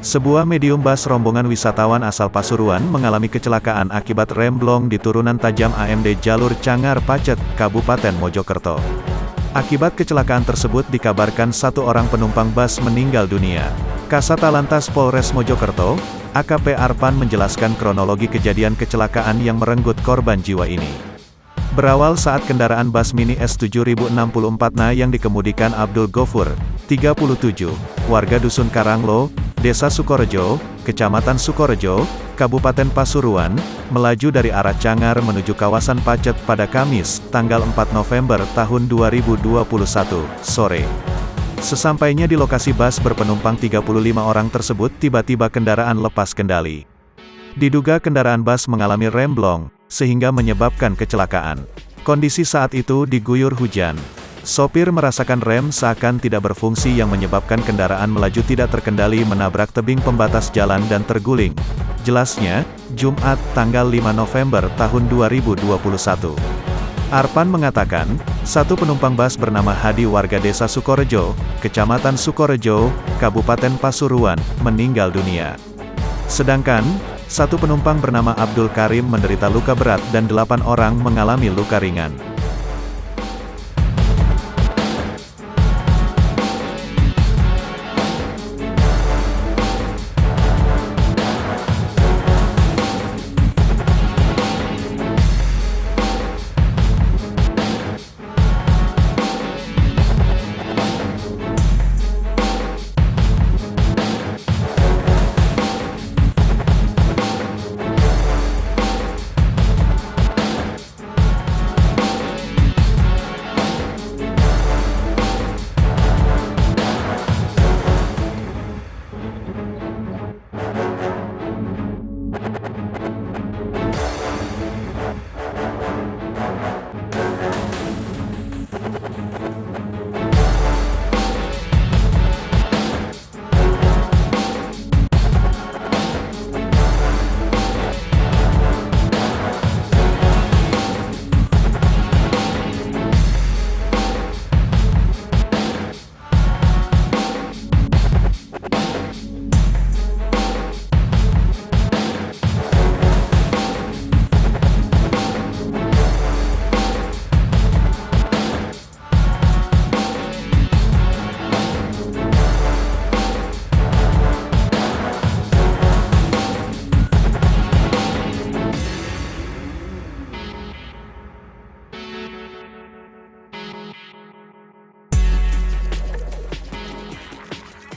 Sebuah medium bus rombongan wisatawan asal Pasuruan mengalami kecelakaan akibat remblong di turunan tajam AMD jalur Cangar Pacet, Kabupaten Mojokerto. Akibat kecelakaan tersebut dikabarkan satu orang penumpang bus meninggal dunia. Kasat Lantas Polres Mojokerto, AKP Arpan menjelaskan kronologi kejadian kecelakaan yang merenggut korban jiwa ini. Berawal saat kendaraan bus mini S7064 yang dikemudikan Abdul Gofur, 37, warga Dusun Karanglo, Desa Sukorejo, Kecamatan Sukorejo, Kabupaten Pasuruan, melaju dari arah Cangar menuju kawasan Pacet pada Kamis, tanggal 4 November tahun 2021, sore. Sesampainya di lokasi bus berpenumpang 35 orang tersebut tiba-tiba kendaraan lepas kendali. Diduga kendaraan bus mengalami remblong, sehingga menyebabkan kecelakaan. Kondisi saat itu diguyur hujan. Sopir merasakan rem seakan tidak berfungsi yang menyebabkan kendaraan melaju tidak terkendali menabrak tebing pembatas jalan dan terguling. Jelasnya, Jumat, tanggal 5 November tahun 2021. Arpan mengatakan, satu penumpang bus bernama Hadi warga Desa Sukorejo, Kecamatan Sukorejo, Kabupaten Pasuruan, meninggal dunia. Sedangkan, satu penumpang bernama Abdul Karim menderita luka berat dan 8 orang mengalami luka ringan.